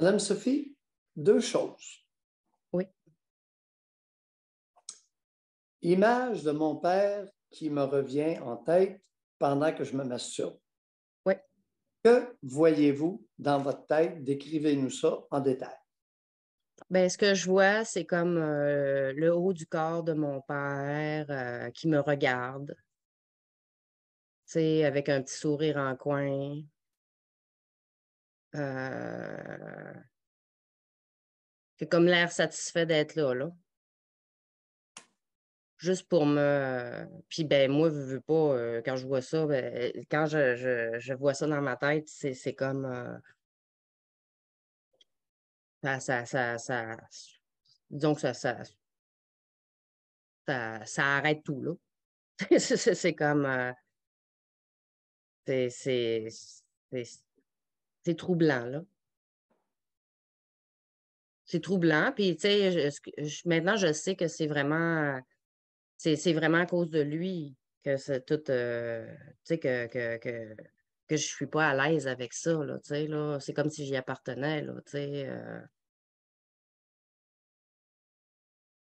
Madame Sophie, deux choses. Oui. Image de mon père qui me revient en tête pendant que je me masturbe. Oui. Que voyez-vous dans votre tête? Décrivez-nous ça en détail. Ben, ce que je vois, c'est comme le haut du corps de mon père qui me regarde, tu sais, avec un petit sourire en coin. C'est comme l'air satisfait d'être là. Juste pour me. Puis ben moi, veux pas, quand je vois ça, ben, quand je vois ça dans ma tête, c'est comme ça, disons que ça arrête tout, là. C'est comme c'est c'est c'est c'est troublant, là. C'est troublant. Puis tu sais, maintenant je sais que c'est vraiment à cause de lui que c'est tout, tu sais, que je suis pas à l'aise avec ça, là, tu sais, là. C'est comme si j'y appartenais, là, tu sais.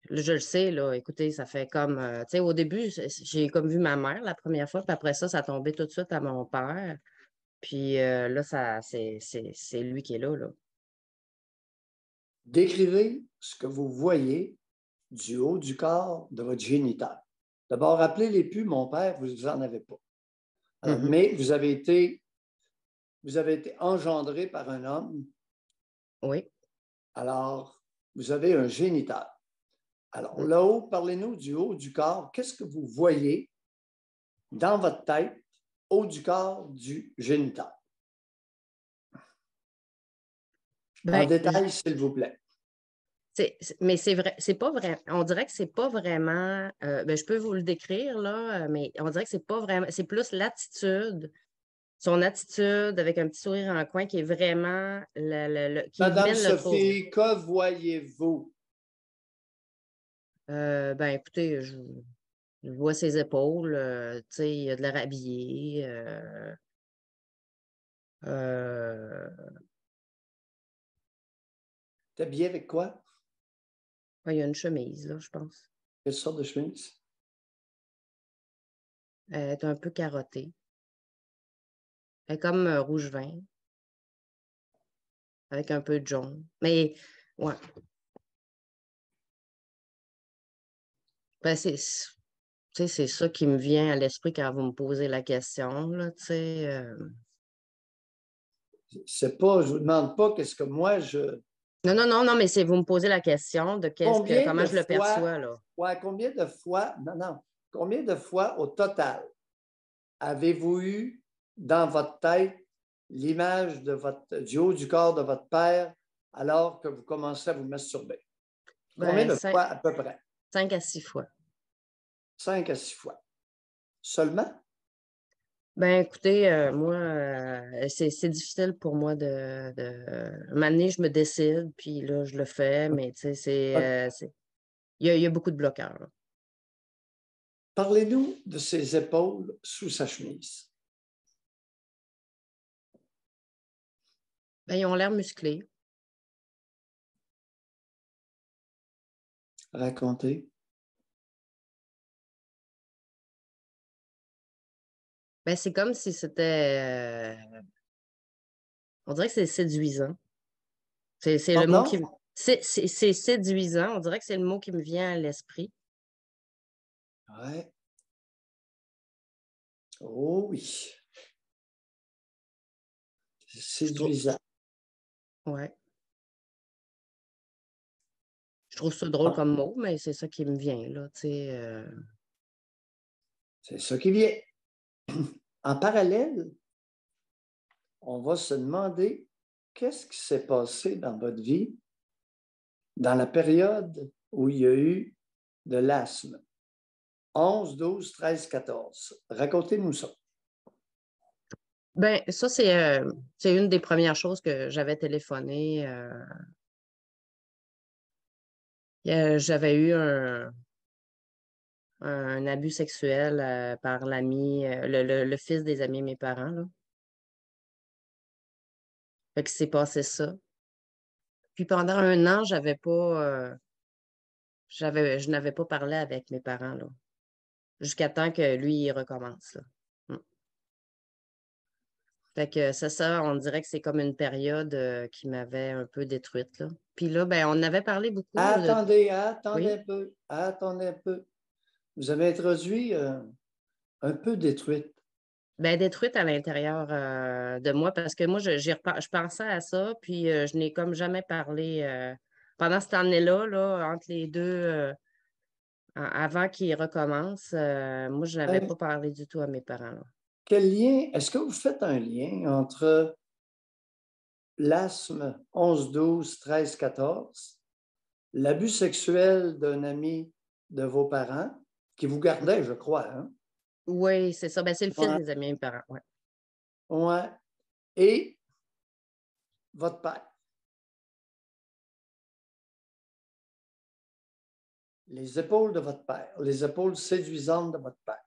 Là, je le sais, là, écoutez, ça fait comme, tu sais, au début, j'ai comme vu ma mère la première fois, puis après ça, ça tombait tout de suite à mon père. Puis là, c'est lui qui est là. Décrivez ce que vous voyez du haut du corps de votre géniteur. D'abord, rappelez-les plus, mon père, vous n'en avez pas. Mhm. Mais vous avez été engendré par un homme, Oui. alors vous avez un géniteur. Alors Mm. là-haut, parlez-nous du haut du corps. Qu'est-ce que vous voyez dans votre tête, haut du corps du géniteur? En Ben, détail, s'il vous plaît. mais c'est vrai, c'est pas vrai. On dirait que c'est pas vraiment. Ben, je peux vous le décrire, là, mais on dirait que c'est pas vraiment. C'est plus l'attitude, son attitude avec un petit sourire en coin qui est vraiment qui Madame mène le trouble. Sophie, que voyez-vous? Ben, écoutez, je vois ses épaules, tu sais, il a de l'air habillé. Euh, T'es habillé avec quoi? il y a une chemise, là, je pense. Quelle sorte de chemise? Elle est un peu carottée. Elle est comme rouge vin, avec un peu de jaune. Mais, ouais. Ben, tu sais, c'est ça qui me vient à l'esprit quand vous me posez la question, là, tu sais. C'est pas, je vous demande pas qu'est-ce que moi je. Non, non, non, non, mais c'est vous me posez la question de Combien comment de je le fois, perçois, là. ouais, combien de fois au total avez-vous eu dans votre tête l'image du haut du corps de votre père alors que vous commencez à vous masturber? Combien Ben, de fois à peu près? 5 à 6 fois. 5 à 6 fois. Seulement? Ben, écoutez, moi, c'est difficile pour moi un moment donné, je me décide, puis là, je le fais, mais tu sais, il y a beaucoup de bloqueurs, là. Parlez-nous de ses épaules sous sa chemise. Ben, ils ont l'air musclés. Racontez. Ben, c'est comme si c'était, on dirait que c'est séduisant. C'est le mot Pardon? qui me, c'est séduisant. On dirait que c'est le mot qui me vient à l'esprit. Ouais. Oh oui. Je trouve, Séduisant. ouais. Je trouve ça drôle comme mot, mais c'est ça qui me vient, là, tu sais. C'est ça qui vient. En parallèle, on va se demander qu'est-ce qui s'est passé dans votre vie dans la période où il y a eu de l'asthme. 11, 12, 13, 14. Racontez-nous ça. Ben, ça, c'est une des premières choses que j'avais téléphoné. J'avais eu un abus sexuel par l'ami, le fils des amis de mes parents, là. Fait que c'est passé ça. Puis pendant un an, je n'avais pas parlé avec mes parents, là, jusqu'à temps que lui, il recommence, là. Fait que c'est ça, on dirait que c'est comme une période qui m'avait un peu détruite, là. Puis là, ben, on avait parlé beaucoup. Attendez Oui, un peu, attendez un peu. Vous avez introduit un peu détruite. ben, détruite à l'intérieur de moi parce que moi, je pensais à ça, puis je n'ai comme jamais parlé pendant cette année-là, là, entre les deux, avant qu'il recommence. Moi, je n'avais Euh, pas parlé du tout à mes parents, là. Quel lien, est-ce que vous faites un lien entre l'asthme 11, 12, 13, 14, l'abus sexuel d'un ami de vos parents, qui vous gardait, je crois, hein? Oui, c'est ça. Ben, c'est le fils Ouais, des amis de mes parents, ouais. ouais. Et votre père. Les épaules de votre père, les épaules séduisantes de votre père.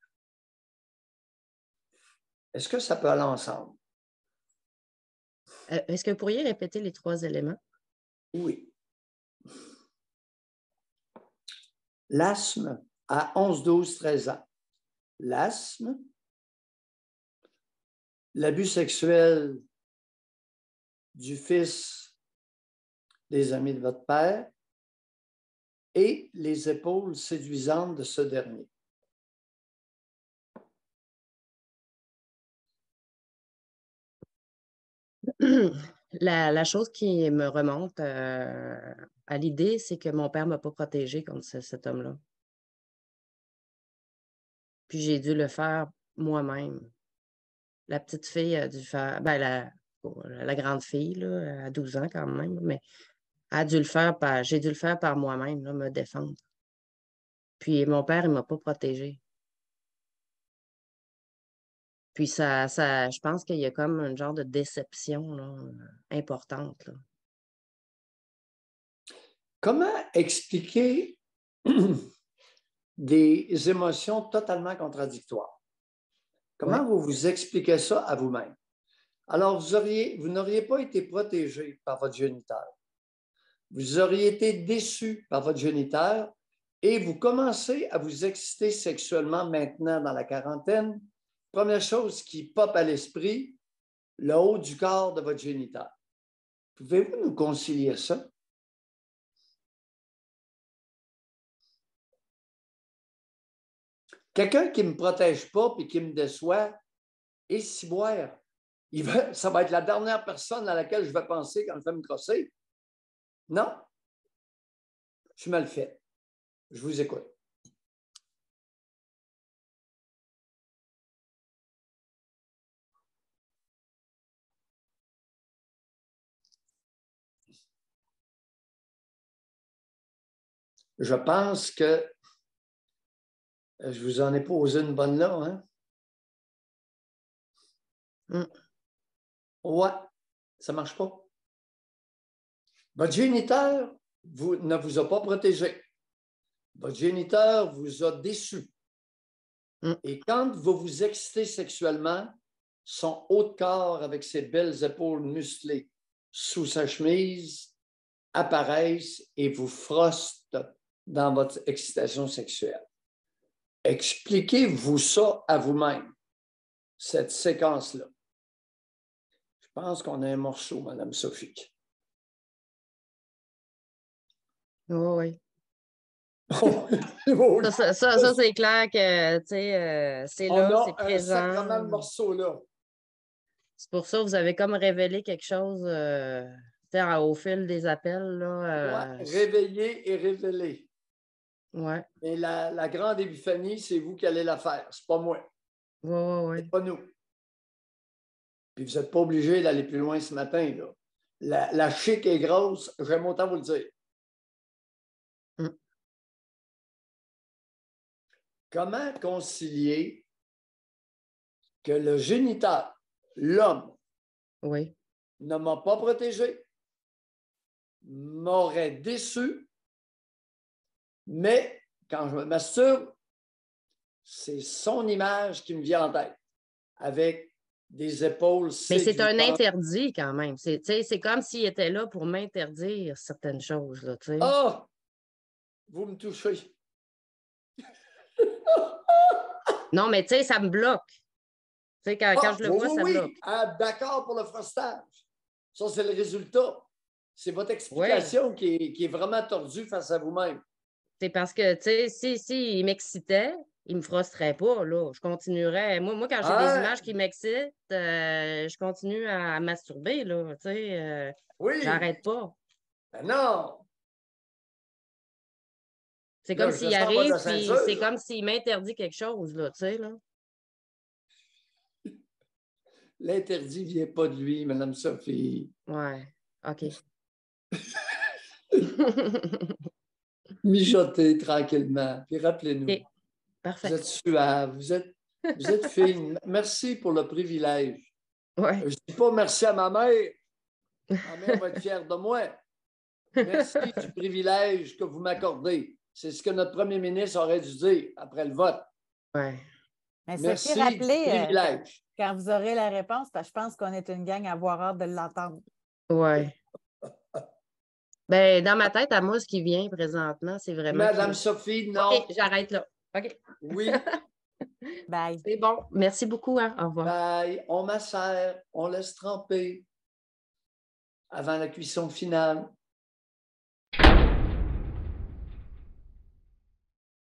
Est-ce que ça peut aller ensemble? Est-ce que vous pourriez répéter les 3 éléments? Oui. L'asthme à 11, 12, 13 ans. L'asthme, l'abus sexuel du fils des amis de votre père et les épaules séduisantes de ce dernier. La chose qui me remonte à l'idée, c'est que mon père ne m'a pas protégée contre cet homme-là. Puis j'ai dû le faire moi-même. La petite fille a dû faire, ben la grande fille, là, à 12 ans quand même, mais a dû le faire j'ai dû le faire par moi-même, là, me défendre. Puis mon père, il ne m'a pas protégée. Puis je pense qu'il y a comme un genre de déception là, importante, là. Comment expliquer des émotions totalement contradictoires? Ouais. Comment vous vous expliquez ça à vous-même? Alors, vous n'auriez pas été protégé par votre géniteur. Vous auriez été déçu par votre géniteur et vous commencez à vous exciter sexuellement maintenant dans la quarantaine. Première chose qui pop à l'esprit, le haut du corps de votre géniteur. Pouvez-vous nous concilier ça? Quelqu'un qui ne me protège pas et qui me déçoit, et si boire, ça va être la dernière personne à laquelle je vais penser quand je vais me crosser. Non, je suis mal fait. Je vous écoute. Je pense que je vous en ai posé une bonne là, hein? Mm. Ouais, ça ne marche pas. Votre géniteur ne vous a pas protégé. Votre géniteur vous a déçu. Mm. Et quand vous vous excitez sexuellement, son haut de corps avec ses belles épaules musclées sous sa chemise apparaissent et vous frostent dans votre excitation sexuelle. Expliquez-vous ça à vous-même, cette séquence-là. Je pense qu'on a un morceau, Madame Sophie. Oui, Oh, oui. Ça, c'est clair que, tu sais, c'est on là, c'est a un sacrement présent. de morceau là. C'est pour ça que vous avez comme révélé quelque chose, tu sais, au fil des appels, Ouais, là. réveiller et révéler. Ouais, Et la grande épiphanie, c'est vous qui allez la faire. C'est pas moi. C'est ouais. pas nous. Puis vous n'êtes pas obligé d'aller plus loin ce matin, là. La chic est grosse, j'aime autant vous le dire. Mm. Comment concilier que le géniteur, l'homme, Oui, ne m'a pas protégé, m'aurait déçu, mais quand je me masturbe, c'est son image qui me vient en tête, avec des épaules Mais c'est un séduisantes. interdit quand même. C'est comme s'il était là pour m'interdire certaines choses. Là, tu sais. Ah! Vous me touchez. Non, mais tu sais, ça me bloque. Tu sais, quand Ah, je le oui, vois, ça oui, bloque. oui. Ah, d'accord pour le frostage. Ça, c'est le résultat. C'est votre Oui. explication qui est vraiment tordue face à vous-même. C'est parce que, tu sais, si il m'excitait, il me frustrerait pas, là. Je continuerais. Moi quand j'ai des Hein? images qui m'excitent, je continue à masturber, là. Tu sais, Oui. j'arrête pas. Ben non. C'est comme Là, je s'il sens votre arrive, puis c'est ceinture. comme s'il m'interdit quelque chose, là, tu sais, là. L'interdit ne vient pas de lui, Madame Sophie. Ouais. OK. Mijotez tranquillement. Puis rappelez-nous, OK. vous Parfait. êtes suave, vous êtes fine. Merci pour le privilège. Je Ouais. ne dis pas merci à ma mère. Ma mère va être fière de moi. Merci du privilège que vous m'accordez. C'est ce que notre premier ministre aurait dû dire après le vote. Ouais. Mais Merci Sophie, du rappelez privilège. quand vous aurez la réponse, parce que je pense qu'on est une gang à avoir hâte de l'entendre. Ouais. Ben, dans ma tête, à moi, ce qui vient présentement, c'est vraiment Madame que. Sophie, non. OK, j'arrête là. OK. Oui. Bye. C'est bon. Merci beaucoup, hein. Au revoir. Bye. On macère, on laisse tremper avant la cuisson finale.